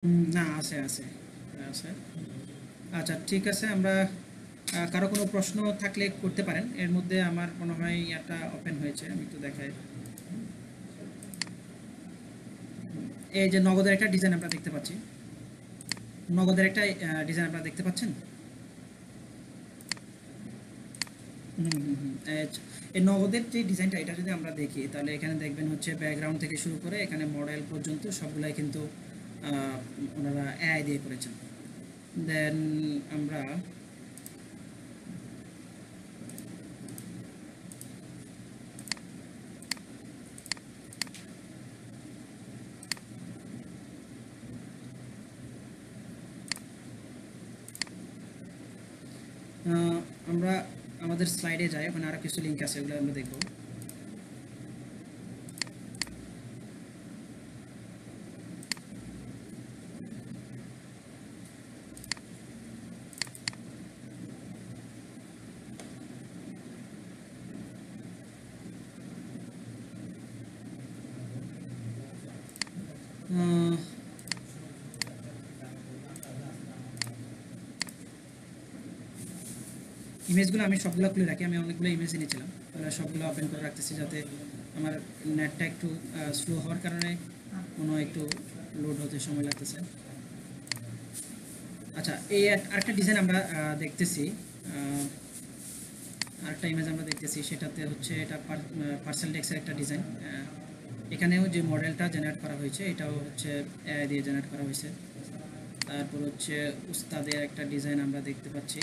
না, আছে আছে আছে। আচ্ছা, ঠিক আছে। আমরা কারো কোনো প্রশ্ন থাকলে করতে পারেন। এর মধ্যে আমার মনে হয় ইয়াটা ওপেন হয়েছে, আমি একটু দেখাই। এই যে নগদের একটা ডিজাইন আমরা দেখতে পাচ্ছি। নগদের একটা ডিজাইন আপনারা দেখতে পাচ্ছেন। এই নগদের যে ডিজাইনটা, এটা যদি আমরা দেখি তাহলে এখানে দেখবেন হচ্ছে ব্যাকগ্রাউন্ড থেকে শুরু করে এখানে মডেল পর্যন্ত সবগুলাই কিন্তু আহ, ওনারা এআই দিয়ে করেছেন। দেন আমরা আহ, আমরা আমাদের স্লাইডে যাই, ওখানে আরও কিছু লিঙ্ক আছে, ওগুলো আমরা দেখব। আহ, ইমেজগুলো আমি সবগুলো খুলে রাখি, আমি অনেকগুলো ইমেজ এনেছিলাম, সবগুলো ওপেন করে রাখতেছি যাতে আমার নেটটা একটু স্লো হওয়ার কারণে কোনো একটু লোড হতে সময় লাগতেছে। আচ্ছা, এই আরেকটা ডিজাইন আমরা দেখতেছি, আরেকটা ইমেজ আমরা দেখতেছি, সেটাতে হচ্ছে এটা পার্সেল ডেক্সের একটা ডিজাইন। এখানেও যে মডেলটা জেনারেট করা হয়েছে এটাও হচ্ছে এআই দিয়ে জেনারেট করা হয়েছে। তারপর হচ্ছে উস্তাদের একটা ডিজাইন আমরা দেখতে পাচ্ছি,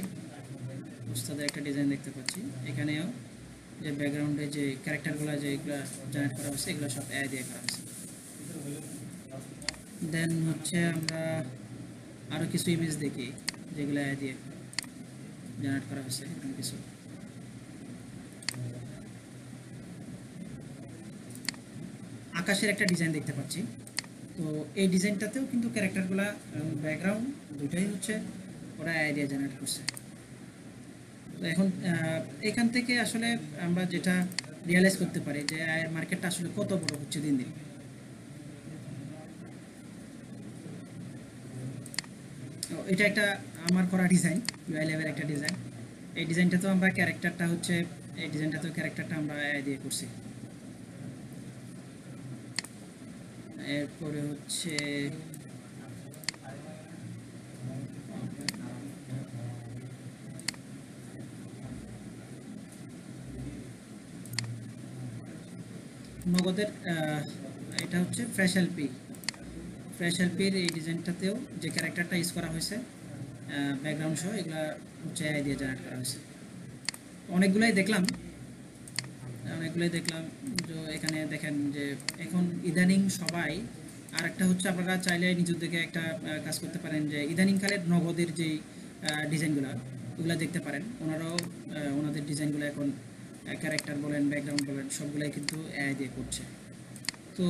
উস্তাদের একটা ডিজাইন দেখতে পাচ্ছি। এখানেও যে ব্যাকগ্রাউন্ডে যে ক্যারেক্টারগুলো যেগুলো জেনারেট করা হয়েছে এগুলো সব এআই দিয়ে করা হয়েছে। দেন হচ্ছে আমরা আরও কিছু ইমেজ দেখি যেগুলো এআই দিয়ে জেনারেট করা হয়েছে। এখানে কিছু আকাশের একটা ডিজাইন দেখতে পাচ্ছি। তো এই ডিজাইনটাতেও কিন্তু ক্যারেক্টারগুলো ব্যাকগ্রাউন্ড দুটাই হচ্ছে ওরা এআই দিয়ে জেনারেট করছে। তো এখন এখান থেকে আসলে আমরা যেটা রিয়ালাইজ করতে পারি যে এআইয়ের মার্কেটটা আসলে কত বড় হচ্ছে দিন দিন। তো এটা একটা আমার করা ডিজাইন, ইউআই ল্যাবের একটা ডিজাইন। এই ডিজাইনটাতেও আমরা ক্যারেক্টারটা হচ্ছে, এই ডিজাইনটাতেও ক্যারেক্টারটা আমরা এআই দিয়ে করছি। এরপরে হচ্ছে নগদের এটা হচ্ছে ফ্রেশ এলপি। ফ্রেশ এলপির এই ডিজাইনটাতেও যে ক্যারেক্টারটা ইউজ করা হয়েছে ব্যাকগ্রাউন্ড সহ, এগুলা হচ্ছে এআই দিয়ে জেনারেট করা হয়েছে। অনেকগুলাই দেখলাম, অনেকগুলোই দেখলাম। তো এখানে দেখেন যে এখন ইদানিং সবাই, আর একটা হচ্ছে আপনারা চাইলে নিজের দিকে একটা কাজ করতে পারেন যে ইদানিংকালের নগদের যেই ডিজাইনগুলো ওগুলো দেখতে পারেন। ওনারাও ওনাদের ডিজাইনগুলো এখন ক্যারেক্টার বলেন ব্যাকগ্রাউন্ড বলেন সবগুলাই কিন্তু এআই দিয়ে করছে। তো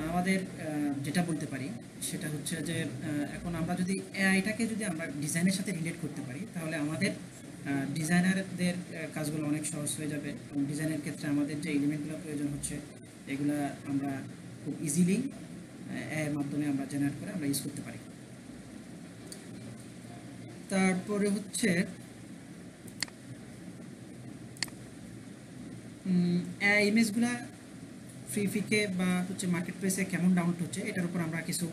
আমাদের যেটা বলতে পারি সেটা হচ্ছে যে এখন আমরা যদি এআইটাকে যদি আমরা ডিজাইনের সাথে রিলেট করতে পারি তাহলে আমাদের ডিজাইনারদের কাজগুলো অনেক সহজ হয়ে যাবে, এবং ডিজাইনের ক্ষেত্রে আমাদের যে এলিমেন্টগুলো প্রয়োজন হচ্ছে এগুলা আমরা খুব ইজিলি এর মাধ্যমে আমরা জেনারেট করে আমরা ইউজ করতে পারি। তারপরে হচ্ছে ইমেজগুলা ফ্রি ফিকে বা হচ্ছে মার্কেট প্লেসে কেমন ডাউনলোড হচ্ছে এটার উপর আমরা কিছু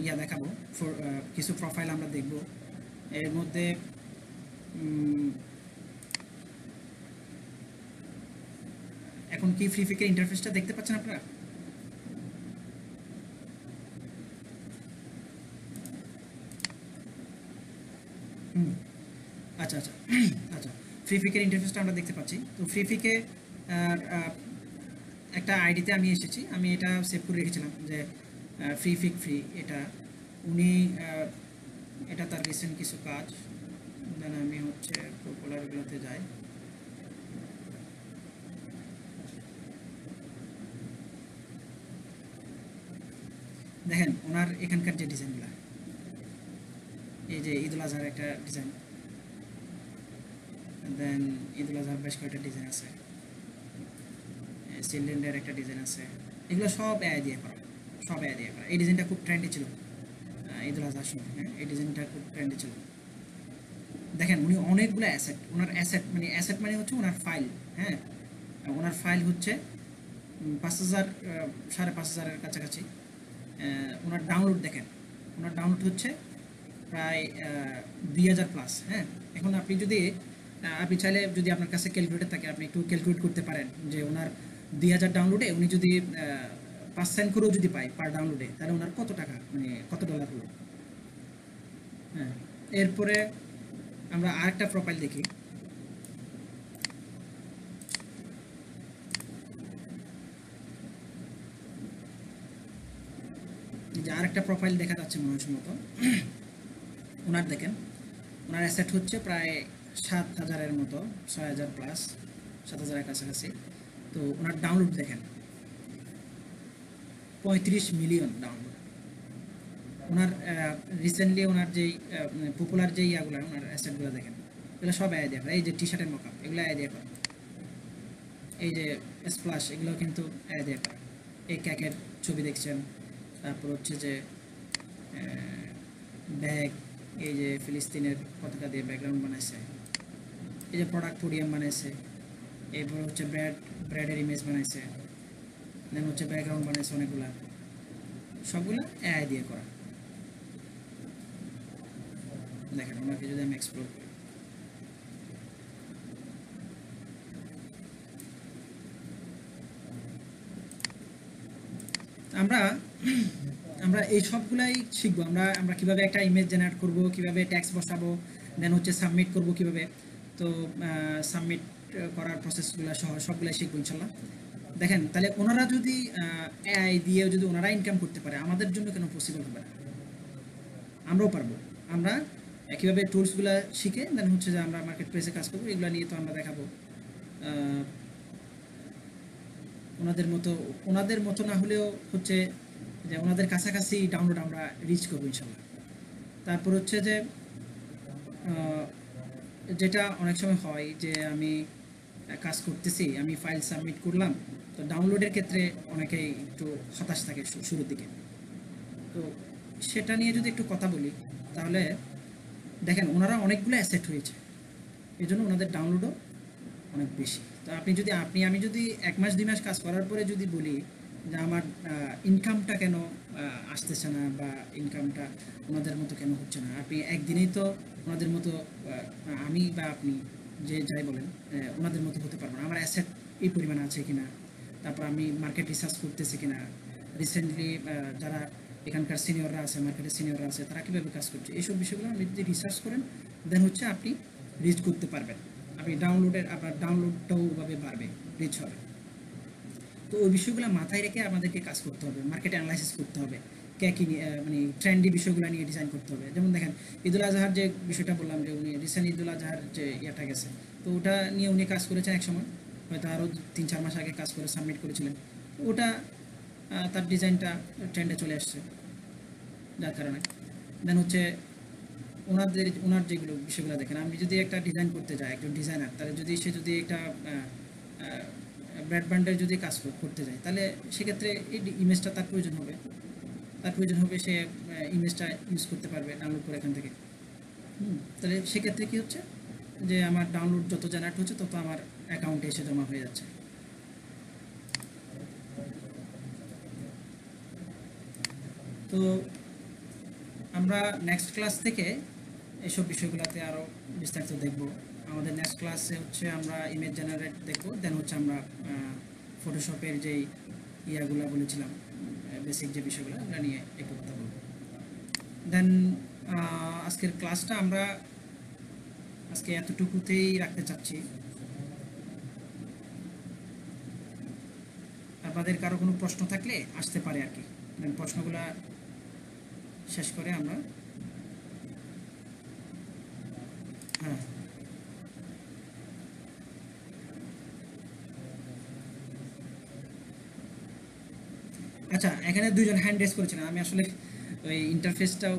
ইয়া দেখাবো, কিছু প্রোফাইল আমরা দেখব। এর মধ্যে এখন কি ফ্রি ফিকের ইন্টারফেসটা দেখতে পাচ্ছেন আপনারা? আচ্ছা আচ্ছা আচ্ছা, ফ্রি ফিকের ইন্টারফেসটা আমরা দেখতে পাচ্ছি। তো ফ্রি ফিকে একটা আইডিতে আমি এসেছি, আমি এটা সেভ করে রেখেছিলাম যে ফ্রি ফিক ফ্রি, এটা উনি এটা তার রিসেন্ট কিছু কাজ। দেন আমি হচ্ছে পপুলারগুলোতে যাই। দেখেন ওনার এখানকার যে ডিজাইনগুলো, এই যে ঈদুল আজহার একটা ডিজাইন, দেন ঈদুল আজহার বেশ কয়েকটা ডিজাইন আছে, চিলড্রেনের একটা ডিজাইন আছে, এগুলো সব এআই দিয়ে করা, সব এআই দিয়ে করা। এই ডিজাইনটা খুব ট্রেন্ডি ছিল, ঈদুল আজহার সময়, হ্যাঁ এই ডিজাইনটা খুব ট্রেন্ডে ছিল। দেখেন উনি অনেকগুলো অ্যাসেট, ওনার অ্যাসেট মানে হচ্ছে ওনার ফাইল, হ্যাঁ ওনার ফাইল হচ্ছে 5,000 5,500-এর কাছাকাছি। ওনার ডাউনলোড দেখেন, ওনার ডাউনলোড হচ্ছে প্রায় 2,000 প্লাস। হ্যাঁ এখন আপনি যদি আপনি চাইলে যদি আপনার কাছে ক্যালকুলেটর থাকে আপনি একটু ক্যালকুলেট করতে পারেন যে ওনার 2,000 ডাউনলোডে উনি যদি 5 সেন্ট করেও যদি পায় পার ডাউনলোডে, তাহলে ওনার কত টাকা মানে কত ডলার হলো। হ্যাঁ এরপরে আমরা আরেকটা প্রোফাইল দেখি। যে আরেকটা প্রোফাইল দেখা যাচ্ছে মানুষের মতো, ওনার দেখেন ওনার অ্যাসেট হচ্ছে প্রায় 7,000-এর মতো, 6,000 প্লাস, 7,000-এর কাছাকাছি। তো ওনার ডাউনলোড দেখেন 35 মিলিয়ন ডাউনলোড। ওনার রিসেন্টলি ওনার যেই পপুলার যেই ইয়াগুলো ওনার অ্যাসেটগুলো দেখেন, এগুলো সব আইডিয়া করা। এই যে টি শার্টের মকআপ এগুলো আইডিয়া করা, এই যে স্প্লাশ এগুলো কিন্তু আইডিয়া করা। এই ক্যাকের ছবি দেখছেন, তারপর হচ্ছে যে ব্যাগ, এই যে ফিলিস্তিনের পতাকা দিয়ে ব্যাকগ্রাউন্ড বানাইছে, এই যে প্রোডাক্ট পোডিয়াম বানাইছে, এরপর হচ্ছে ব্র্যাডের ইমেজ বানাইছে, দেন হচ্ছে ব্যাকগ্রাউন্ড বানাইছে অনেকগুলা, সবগুলা এআই দিয়ে করা। দেখেন ওনাকে যদি আমি এক্সপ্লোর করি, আমরা আমরা এই সবগুলাই শিখবো। আমরা কিভাবে একটা ইমেজ জেনারেট করব, কিভাবে ট্যাক্স বসাবো, দেন হচ্ছে সাবমিট করব কিভাবে। তো সাবমিট করার প্রসেসগুলো সহ সবগুলাই শিখবো ইনশাল্লাহ। দেখেন তাহলে ওনারা যদি এআই দিয়ে যদি ওনারা ইনকাম করতে পারে, আমাদের জন্য কেন পসিবল হবে না? আমরাও পারবো। আমরা কীভাবে টুলসগুলো শিখে দেন হচ্ছে যে আমরা মার্কেট প্লেসে কাজ করবো, এগুলো নিয়ে তো আমরা দেখাবো। ওনাদের মতো না হলেও হচ্ছে যে ওনাদের কাছাকাছি ডাউনলোড আমরা রিচ করবো ইনশাল্লাহ। তারপর হচ্ছে যে যেটা অনেক সময় হয় যে আমি কাজ করতেছি, আমি ফাইল সাবমিট করলাম, তো ডাউনলোডের ক্ষেত্রে অনেকেই একটু হতাশ থাকে শুরুর দিকে। তো সেটা নিয়ে যদি একটু কথা বলি, তাহলে দেখেন ওনারা অনেকগুলো অ্যাসেট হয়েছে, এই জন্য ওনাদের ডাউনলোডও অনেক বেশি। তো আমি যদি 1 মাস 2 মাস কাজ করার পরে যদি বলি যে আমার ইনকামটা কেন আসতেছে না বা ইনকামটা ওনাদের মতো কেন হচ্ছে না, আপনি একদিনেই তো ওনাদের মতো আমি বা আপনি যে যাই বলেন ওনাদের মতো হতে পারবো না। আমার অ্যাসেট এই পরিমাণে আছে কিনা, তারপর আমি মার্কেট রিসার্চ করতেছি কিনা, রিসেন্টলি যারা এখানকার সিনিয়ররা আছে, মার্কেটের সিনিয়ররা আছে, তারা কীভাবে কাজ করছে, এইসব বিষয়গুলো আপনি যদি রিসার্চ করেন দেন হচ্ছে আপনি রিচ করতে পারবেন। আপনি আপনার ডাউনলোডটাও ওভাবে বাড়বে, রিচ হবে। তো ওই বিষয়গুলো মাথায় রেখে আমাদেরকে কাজ করতে হবে, মার্কেট অ্যানালাইসিস করতে হবে, কি মানে ট্রেন্ডি বিষয়গুলো নিয়ে ডিজাইন করতে হবে। যেমন দেখেন ঈদুল আজহার যে বিষয়টা বললাম, যে উনি রিসেন্ট ঈদুল আজহার যে ইয়েটা গেছে, তো ওটা নিয়ে উনি কাজ করেছেন এক সময়, হয়তো আরও 3-4 মাস আগে কাজ করে সাবমিট করেছিলেন। ওটা তার ডিজাইনটা ট্রেন্ডে চলে আসছে, যার কারণে দেন হচ্ছে ওনার যেগুলো বিষয়গুলো দেখেন। আমি যদি একটা ডিজাইন করতে যাই, একজন ডিজাইনার, তাহলে সে যদি একটা ব্র্যাড ব্যান্ডের যদি কাজ করতে যায়, তাহলে সেক্ষেত্রে এই ইমেজটা তার প্রয়োজন হবে, সে ইমেজটা ইউজ করতে পারবে ডাউনলোড করে এখান থেকে। তাহলে সেক্ষেত্রে কী হচ্ছে যে আমার ডাউনলোড যত জেনারেট হচ্ছে তত আমার অ্যাকাউন্টে এসে জমা হয়ে যাচ্ছে। তো আমরা নেক্সট ক্লাস থেকে এইসব বিষয়গুলোতে আরও বিস্তারিত দেখব। আমাদের নেক্সট ক্লাসে হচ্ছে আমরা ইমেজ জেনারেট দেখব, দেন হচ্ছে আমরা ফটোশপের যেই ইয়াগুলো বলেছিলাম, বেসিক যে বিষয়গুলো, ওগুলো নিয়ে একটু কথা বলব। দেন আজকের ক্লাসটা আমরা আজকে এতটুকুতেই রাখতে চাচ্ছি। আপনাদের কারো কোনো প্রশ্ন থাকলে আসতে পারে আর কি, প্রশ্নগুলো শেষ করে আমরা হ্যাঁ আচ্ছা, এখানে 2জন হ্যান্ড রেজ করেছিলেন, আমি আসলে ওই ইন্টারফেসটাও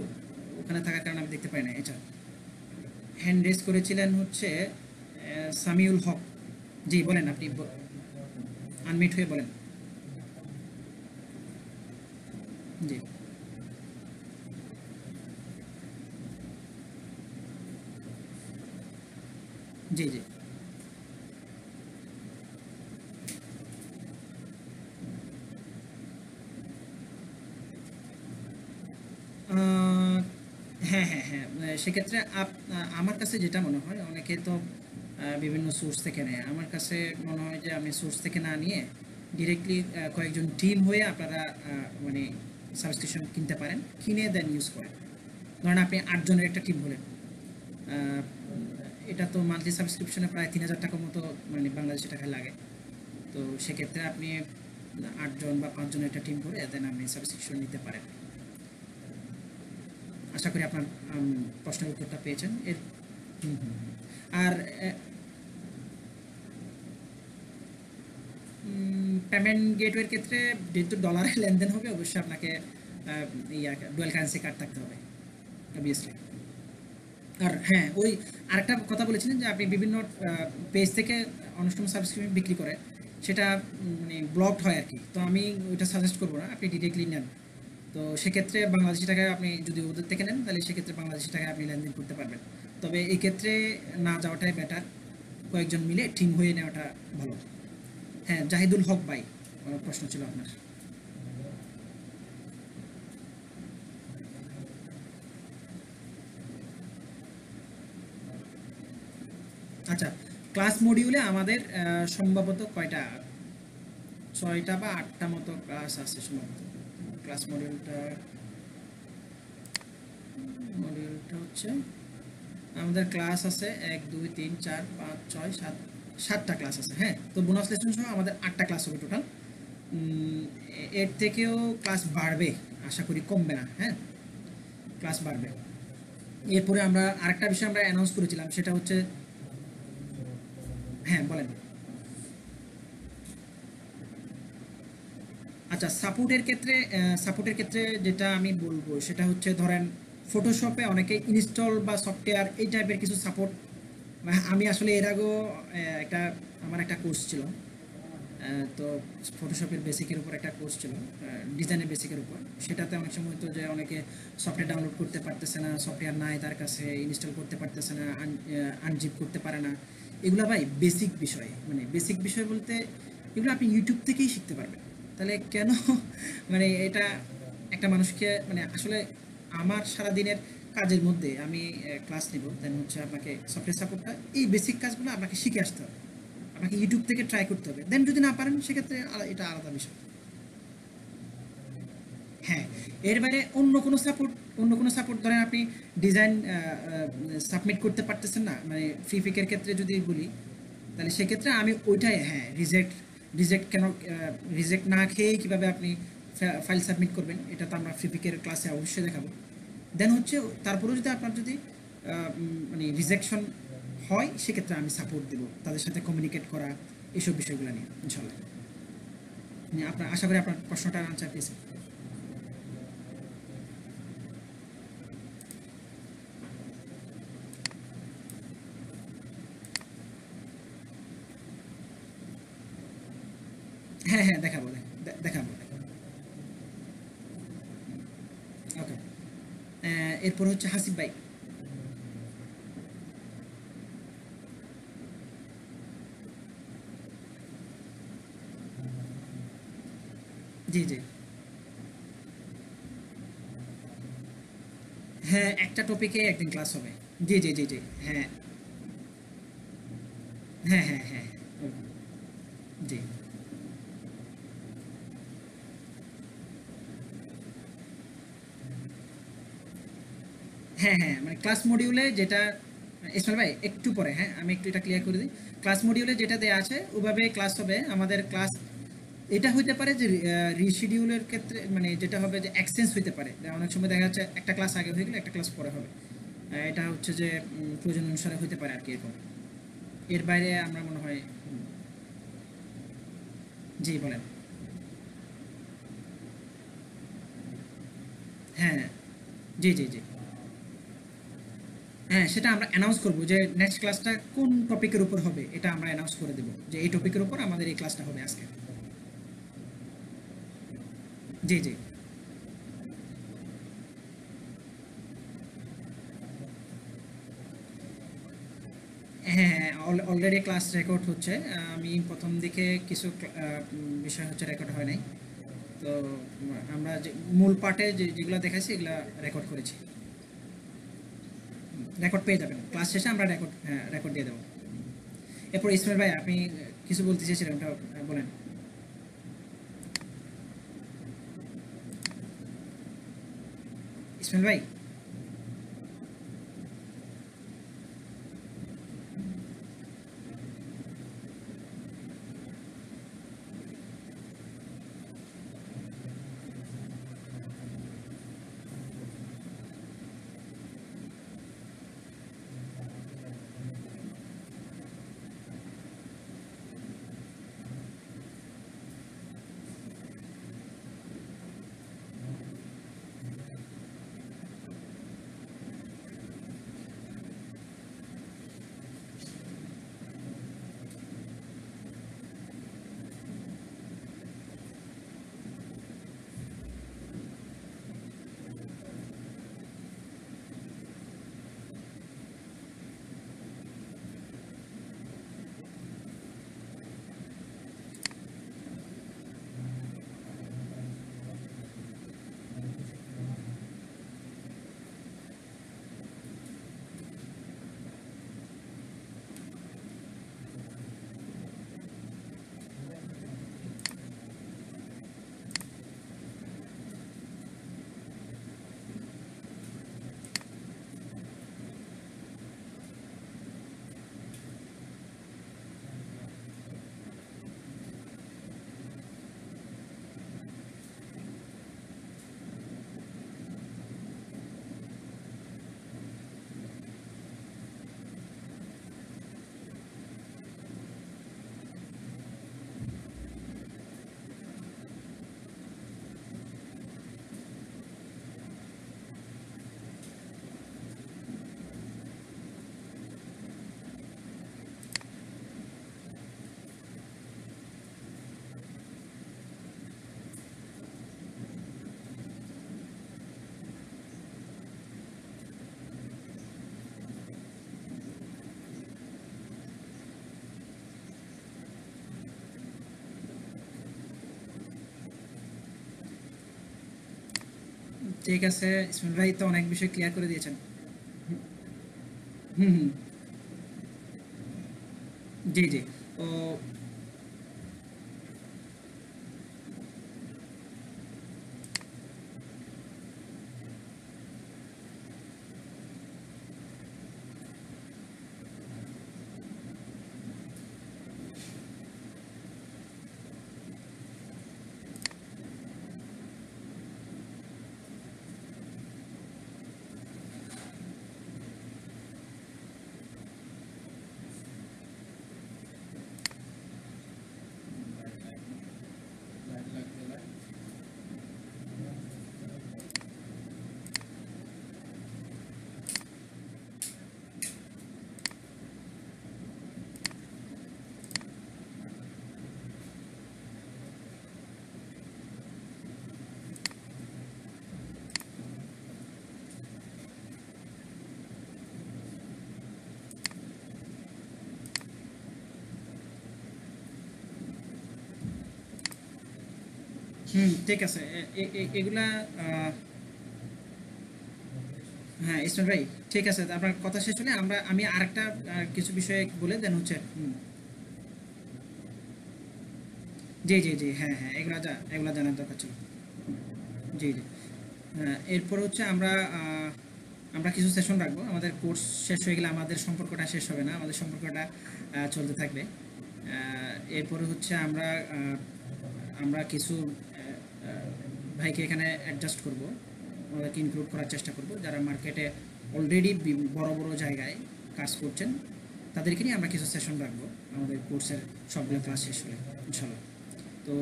ওখানে থাকার কারণে আমি দেখতে পাই না। এটা হ্যান্ড রেজ করেছিলেন হচ্ছে সামিউল হক। জি বলেন, আপনি আনমিউট হয়ে বলেন। জি জি, জি। আ হ্যাঁ, হ্যাঁ, হ্যাঁ। সেক্ষেত্রে আমার কাছে যেটা মনে হয় অনেকে তো বিভিন্ন সোর্স থেকে নেয়। আমার কাছে মনে হয় যে আমি সোর্স থেকে না নিয়ে ডিরেক্টলি কয়েকজন টিম হয়ে আপনারা মানে সাবস্ক্রিপশন কিনতে পারেন। কিনে দেন ইউজ করেন। ধরেন আপনি ৮ জনের একটা টিম হলেন। আ এটা তো মান্থলি সাবস্ক্রিপশনে প্রায় ৳৩,০০০ মতো মানে বাংলাদেশী টাকায় লাগে। তো সেক্ষেত্রে আপনি ৮ জন বা ৫ জনের একটা টিম করে দেন আপনি সাবস্ক্রিপশন নিতে পারেন। আশা করি আপনার প্রশ্নের উত্তরটা পেয়েছেন। হুম, হুম, হুম। আর পেমেন্ট গেটওয়ের ক্ষেত্রে যেহেতু ডলারে লেনদেন হবে অবশ্যই আপনাকে ডুয়াল কারেন্সি কার্ড থাকতে হবে অবভিয়াসলি। আর হ্যাঁ, ওই আরেকটা কথা বলেছিলেন যে আপনি বিভিন্ন পেজ থেকে অনেক সময় সাবস্ক্রিপশন বিক্রি করে সেটা মানে ব্লকড হয় আর কি। তো আমি ওইটা সাজেস্ট করবো না, আপনি ডিরেক্টলি নেন। তো সেক্ষেত্রে বাংলাদেশি টাকায় আপনি যদি ওদের থেকে নেন তাহলে সেক্ষেত্রে বাংলাদেশি টাকায় আপনি লেনদেন করতে পারবেন। তবে এই ক্ষেত্রে না যাওয়াটাই বেটার, কয়েকজন মিলে টিম হয়ে নেওয়াটা ভালো। হ্যাঁ, জাহিদুল হক ভাই, প্রশ্ন ছিল আপনার। আচ্ছা, ক্লাস মডিউলে আমাদের সম্ভবত কয়টা, ৬টা বা ৮টা মতো ক্লাস আছে সম্ভবত। ক্লাস মডিউলটা হচ্ছে আমাদের ক্লাস আছে ১ ২ ৩ ৪ ৫ ৬ ৭, ৭টা ক্লাস আছে। হ্যাঁ, তো বোনাস লেসন সহ আমাদের ৮টা ক্লাস হবে টোটাল। এর থেকেও ক্লাস বাড়বে, আশা করি কমবে না। হ্যাঁ, ক্লাস বাড়বে। এরপরে আমরা আরেকটা বিষয় আমরা অ্যানাউন্স করেছিলাম, সেটা হচ্ছে হ্যাঁ বলেন। আচ্ছা, সাপোর্টের ক্ষেত্রে যেটা আমি বলবো সেটা হচ্ছে ধরেন ফটোশপে অনেকে ইনস্টল বা সফটওয়্যার এই টাইপের কিছু সাপোর্ট। আমি আসলে এর আগেও আমার একটা কোর্স ছিল। তো ফটোশপের বেসিকের উপর একটা কোর্স ছিল, ডিজাইনের বেসিকের উপর। সেটাতে অনেক সময় তো যে অনেকে সফটওয়্যার ডাউনলোড করতে পারতেছে না, সফটওয়্যার নাই তার কাছে, ইনস্টল করতে পারতেছে না, আনজিপ করতে পারে না। এগুলো ভাই বেসিক বিষয়, মানে বেসিক বিষয় বলতে এগুলো আপনি ইউটিউব থেকেই শিখতে পারবেন। তাহলে কেন মানে এটা একটা মানুষকে মানে আসলে আমার সারাদিনের কাজের মধ্যে আমি ক্লাস নিব, দেন হচ্ছে আপনাকে সফটওয়্যার সাপোর্টটা এই বেসিক কাজগুলো আপনাকে শিখে আসতে হবে। আপনাকে ইউটিউব থেকে ট্রাই করতে হবে, দেন যদি না পারেন সেক্ষেত্রে এটা আলাদা বিষয়। হ্যাঁ, এর বাইরে অন্য কোনো সাপোর্ট ধরেন আপনি ডিজাইন সাবমিট করতে পারতেছেন না, মানে ফ্রি পিকের ক্ষেত্রে যদি বলি তাহলে সেক্ষেত্রে আমি ওইটাই হ্যাঁ রিজেক্ট কেন, রিজেক্ট না খেয়েই কীভাবে আপনি ফাইল সাবমিট করবেন এটা তো আমরা ফ্রি পিকের ক্লাসে অবশ্যই দেখাবো। দেন হচ্ছে তারপরেও যদি আপনার যদি মানে রিজেকশন হয় সেক্ষেত্রে আমি সাপোর্ট দেবো, তাদের সাথে কমিউনিকেট করা এইসব বিষয়গুলো নিয়ে ইনশাল্লাহ। আপনার আশা করি আপনার প্রশ্নটার আনসার পেয়েছি। হ্যাঁ, হ্যাঁ, দেখাবো, দেখাবো। ওকে। এরপর হচ্ছে হাসিব ভাই। জি, জি। হ্যাঁ, একটা টপিকে একদিন ক্লাস হবে। জি, জি, জি, জি। হ্যাঁ, হ্যাঁ, হ্যাঁ, হ্যাঁ। ওরকম। জি। হ্যাঁ, হ্যাঁ, মানে ক্লাস মডিউলে যেটা ইসমাইল ভাই একটু পরে, হ্যাঁ, আমি একটু এটা ক্লিয়ার করে দিই। ক্লাস মডিউলে যেটা দেয়া আছে ওভাবে ক্লাস হবে। আমাদের ক্লাস এটা হইতে পারে যে রিশিডিউলের ক্ষেত্রে মানে যেটা হবে যে এক্সচেঞ্জ হইতে পারে। অনেক সময় দেখা যাচ্ছে একটা ক্লাস আগে হয়ে গেলে একটা ক্লাস পরে হবে। এটা হচ্ছে যে প্রয়োজন অনুসারে হইতে পারে আরকি এরকম। এর বাইরে আমরা মনে হয় জি বলেন। হ্যাঁ, জি, জি, জি। হ্যাঁ, সেটা আমরা অ্যানাউন্স করব যে নেক্সট ক্লাসটা কোন টপিকের উপর হবে এটা আমরা অ্যানাউন্স করে দেব যে এই টপিকের উপর আমাদের এই ক্লাসটা হবে আজকে। জি, জি। হ্যাঁ, অলরেডি ক্লাস রেকর্ড হচ্ছে। আমি প্রথম দিকে কিছু বিষয় হচ্ছে রেকর্ড হয় নাই। তো আমরা যে মূল পার্টে যেগুলো দেখাইছি এগুলা রেকর্ড করেছি। রেকর্ড পেয়ে যাবেন ক্লাস শেষে, আমরা রেকর্ড, হ্যাঁ, রেকর্ড দিয়ে দেবো। এরপর ইসমাইল ভাই, আপনি কিছু বলতে চেয়েছিলেন, ওটা বলেন। ইসমাইল ভাই। ঠিক আছে, ইসমাইল ভাই তো অনেক বিষয় ক্লিয়ার করে দিয়েছেন। হুম, হুম। জি, জি। তো হুম, ঠিক আছে। এগুলা হ্যাঁ, ইসমাইল ভাই, ঠিক আছে। তো আপনার কথা শেষ হলে আমি আরেকটা কিছু বিষয়ে বলে দেন হচ্ছে। হুম। জি, জি, জি। হ্যাঁ, হ্যাঁ, এগুলা জানার দরকার ছিল। জি, জি। এরপর হচ্ছে আমরা কিছু সেশন রাখবো। আমাদের কোর্স শেষ হয়ে গেলে আমাদের সম্পর্কটা শেষ হবে না, আমাদের সম্পর্কটা চলতে থাকবে। এরপরে হচ্ছে আমরা কিছু ভাইকে এখানে অ্যাডজাস্ট করব, ওদেরকে ইনক্লুড করার চেষ্টা করব যারা মার্কেটে অলরেডি বড় বড় জায়গায় কাজ করছেন। তাদেরকে নিয়ে আমরা কিছু সেশন রাখবো আমাদের কোর্সের সবগুলো ক্লাস শেষ হলে, ইনশাল্লাহ। তো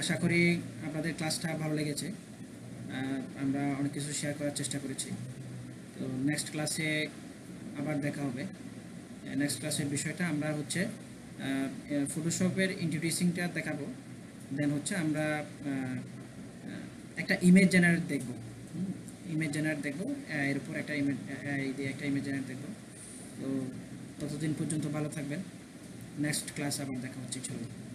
আশা করি আপনাদের ক্লাসটা ভালো লেগেছে। আমরা অনেক কিছু শেয়ার করার চেষ্টা করেছি। তো নেক্সট ক্লাসে আবার দেখা হবে। নেক্সট ক্লাসের বিষয়টা আমরা হচ্ছে ফটোশপের ইন্ট্রোডিউসিংটা দেখাবো। দেন হচ্ছে আমরা একটা ইমেজ জেনারেট দেখব। ইমেজ জেনারেট দেখব, এর উপর একটা ইমেজ দিয়ে একটা ইমেজ জেনারেট দেখব। তো ততদিন পর্যন্ত ভালো থাকবেন। নেক্সট ক্লাস আবার দেখা হচ্ছে, চলুন।